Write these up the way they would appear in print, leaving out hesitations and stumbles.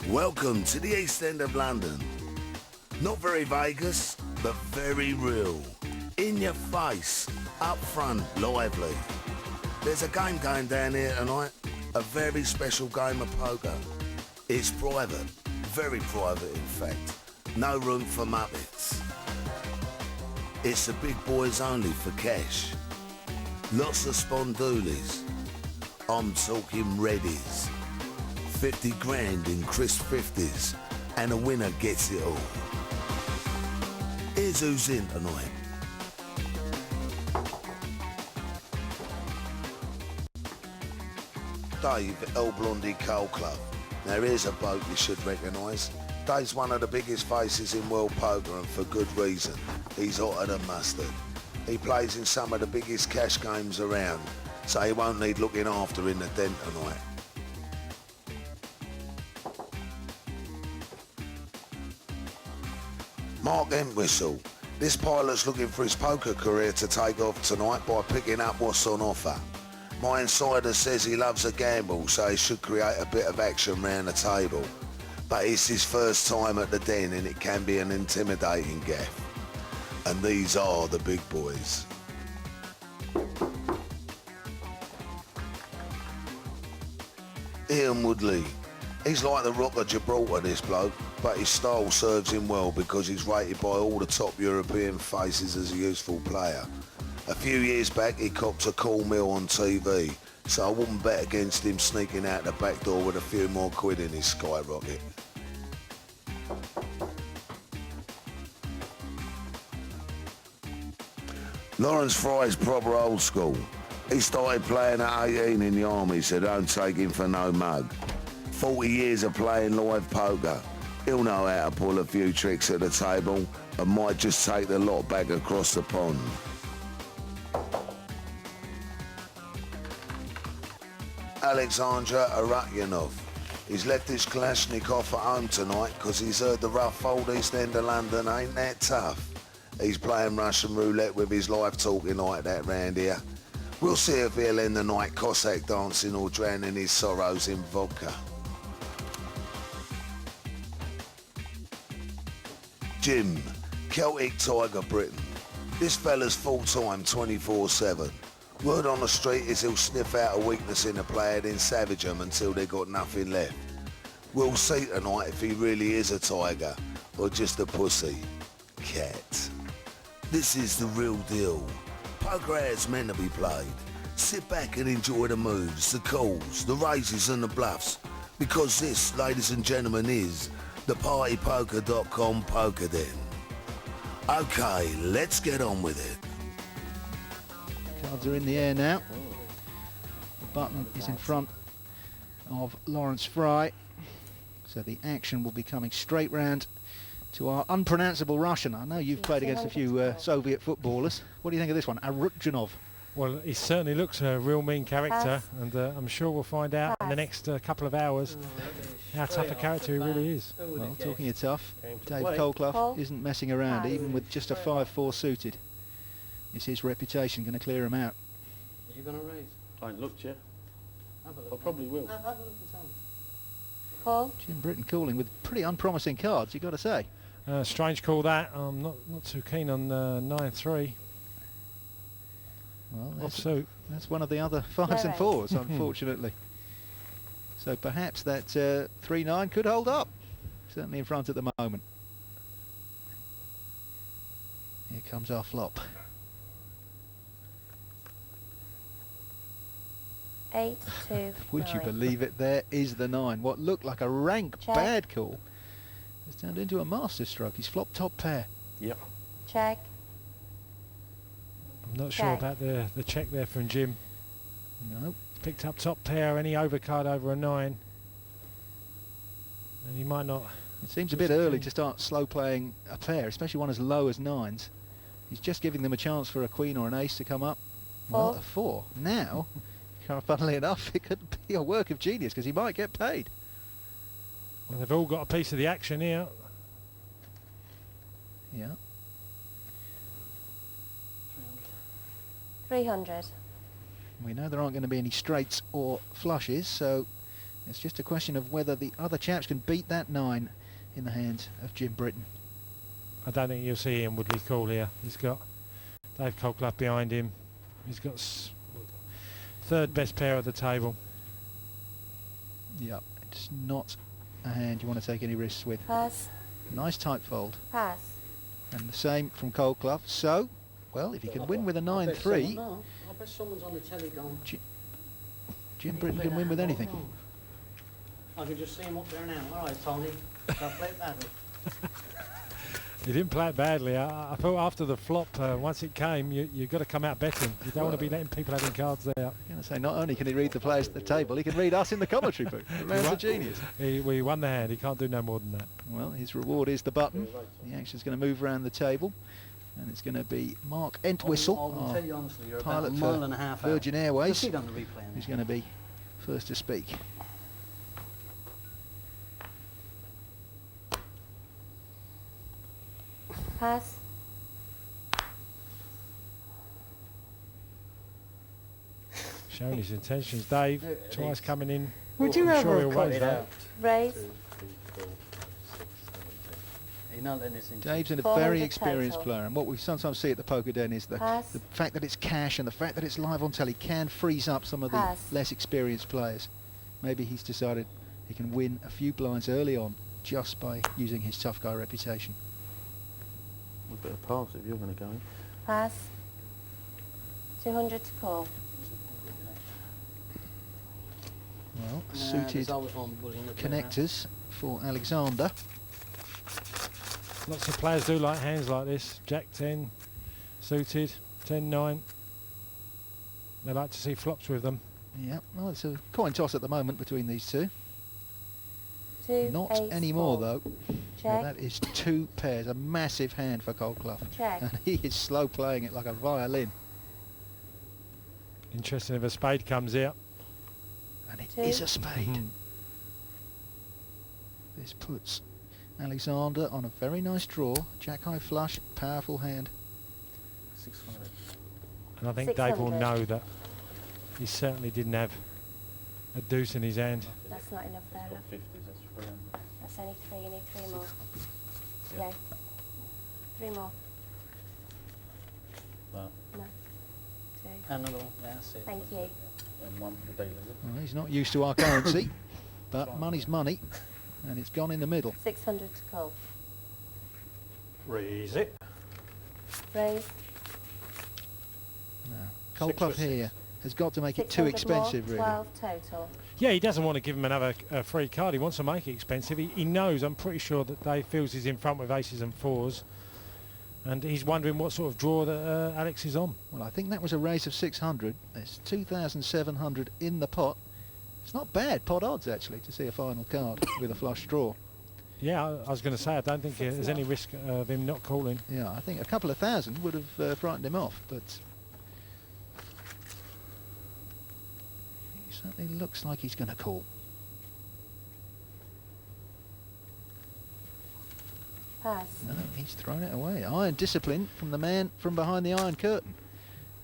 Welcome to the East End of London. Not very Vegas, but very real. In your face, up front, lively. There's a game going down here tonight, a very special game of poker. It's private, very private in fact. No room for muppets. It's the big boys only for cash. Lots of spondoolies. I'm talking readies. 50 grand in crisp 50s, and a winner gets it all. Here's who's in tonight. Dave, El Blondie Coal Club. Now here's a bloke you should recognise. Dave's one of the biggest faces in world poker, and for good reason. He's hotter than mustard. He plays in some of the biggest cash games around, so he won't need looking after in the den tonight. Mark Entwistle. This pilot's looking for his poker career to take off tonight by picking up what's on offer. My insider says he loves a gamble, so he should create a bit of action round the table. But it's his first time at the den, and it can be an intimidating gaff. And these are the big boys. Ian Woodley. He's like the Rock of Gibraltar, this bloke, but his style serves him well because he's rated by all the top European faces as a useful player. A few years back he copped a cool meal on TV, so I wouldn't bet against him sneaking out the back door with a few more quid in his skyrocket. Lawrence Fry's proper old school. He started playing at 18 in the army, so don't take him for no mug. 40 years of playing live poker. He'll know how to pull a few tricks at the table and might just take the lot back across the pond. Alexandra Arakyanov. He's left his Kalashnikov at home tonight because he's heard the rough old East End of London ain't that tough. He's playing Russian roulette with his life talking like that round here. We'll see if he'll end the night Cossack dancing or drowning his sorrows in vodka. Jim, Celtic Tiger Britain. This fella's full-time 24/7. Word on the street is he'll sniff out a weakness in a player, then savage them until they got nothing left. We'll see tonight if he really is a tiger or just a pussy cat. This is the real deal. Poker as meant to be played. Sit back and enjoy the moves, the calls, the raises and the bluffs, because this, ladies and gentlemen, is the PartyPoker.com Poker Den. Okay, let's get on with it. Cards are in the air now. The button is in front of Lawrence Fry, so the action will be coming straight round to our unpronounceable Russian. I know you've played against a few Soviet footballers. What do you think of this one, Arutjanov? Well, he certainly looks a real mean character, and I'm sure we'll find out in the next couple of hours how tough a character he really is. Well, talking of tough, Dave Colclough isn't messing around, even with just a 5-4 suited. Is his reputation going to clear him out? Are you going to raise? I ain't looked yet. I probably will. Call. Jim Britton calling with pretty unpromising cards, you've got to say. Strange call that. I'm not too keen on 9-3. Well, that's one of the other 5s and 4s, unfortunately. So perhaps that 3-9 could hold up. Certainly in front at the moment. Here comes our flop. 8-2. Would you believe it? There is the 9. What looked like a rank bad call has turned into a masterstroke. He's flopped top pair. Yep. Check. I'm not sure about the check there from Jim. No. Picked up top pair, any overcard over a 9. And he might not. It seems a bit early to start slow playing a pair, especially one as low as 9s. He's just giving them a chance for a queen or an ace to come up. Well, a 4. Now, funnily enough, it could be a work of genius because he might get paid. Well, they've all got a piece of the action here. Yeah. 300. We know there aren't going to be any straights or flushes, so It's just a question of whether the other chaps can beat that 9 in the hands of Jim Britton. I don't think you'll see Ian Woodley call here. He's got Dave Colclough behind him. He's got third best pair at the table. Yep, it's not a hand you want to take any risks with. Pass. Nice tight fold. Pass. And the same from Colclough. So, well, if he can win with a 9-3, No, I bet someone's on the telly going. Jim Britton can win with anything. I can just see him up there now. All right, Tony. I'll play it badly. He didn't play it badly. I thought after the flop, once it came, you've got to come out betting. You don't want to be letting people having cards there. I'm going to say, not only can he read the players at the table, he can read us in the commentary booth. The man's a genius. We won the hand. He can't do no more than that. Well, his reward is the button. The action's going to move around the table, and it's going to be Mark Entwistle, I will our tell you honestly, you're about pilot a for mile and a half out. Virgin You'll Airways, see it on the replay. who's going to be first to speak. Pass. Showing his intentions. Dave There it twice is. coming in. Would I'm you sure ever he'll cut raise it that. out? Raise. You're not letting this in. Dave's a 400 very experienced total. player, and what we sometimes see at the poker den is the Pass. fact that it's cash and the fact that it's live on telly can freeze up some of the Pass. less experienced players. Maybe he's decided he can win a few blinds early on just by using his tough guy reputation. A bit of pass if you're going to go in. Pass. 200 to call. Well, Nah, suited there's always one bullying up there, huh? connectors for Alexander. Lots of players do like hands like this. Jack 10, suited, 10-9. They like to see flops with them. Yeah, well, it's a coin toss at the moment between these two. 2, Not ace, anymore, 4. though. Check. That is 2 pairs, a massive hand for Colclough. Check. And he is slow playing it like a violin. Interesting if a spade comes out. And it 2. is a spade. Mhm. This puts Alexander on a very nice draw. Jack high flush, powerful hand. 600. And I think Dave will 600. know that he certainly didn't have a deuce in his hand. That's not enough there, love. 50s, that's 300. That's only 3. You need 3 more. Yeah. 3 more. Well, No. 2. another one. Yeah, that's it. Thank you. And one for the dealer, is it? Well, he's not used to our currency, but money's money, and it's gone in the middle. 600 to call. Raise it. Raise. No. Colclough here has got to make it too 600 expensive, more, really. 12 total. Yeah, he doesn't want to give him another free card. He wants to make it expensive. He knows, I'm pretty sure, that Dave feels he's in front with aces and 4s. And he's wondering what sort of draw that Alex is on. Well, I think that was a raise of 600. There's 2,700 in the pot. It's not bad pot odds, actually, to see a final card with a flush draw. Yeah, I was going to say, I don't think there's any risk of him not calling. Yeah, I think a couple of thousand would have frightened him off, but he certainly looks like he's going to call. Pass. No, he's thrown it away. Iron discipline from the man from behind the Iron Curtain.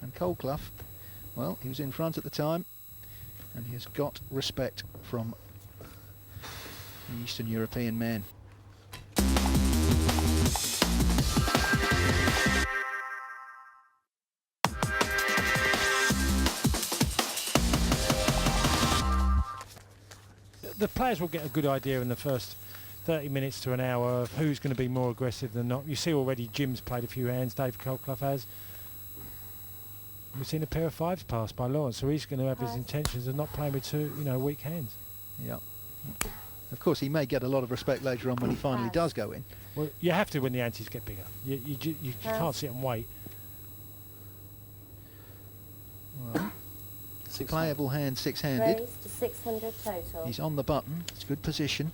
And Colclough, well, he was in front at the time, and he has got respect from the Eastern European man. The players will get a good idea in the first 30 minutes to an hour of who's going to be more aggressive than not. You see already Jim's played a few hands, Dave Colclough has. We've seen a pair of 5s passed by Lawrence, so he's going to have his Pass. intentions of not playing with two, weak hands. Yeah. Of course, he may get a lot of respect later on when he finally Pass. does go in. Well, you have to when the antes get bigger. You Pass. can't sit and wait. Well, playable hand, 6-handed. Raise to 600 total. He's on the button. It's good position.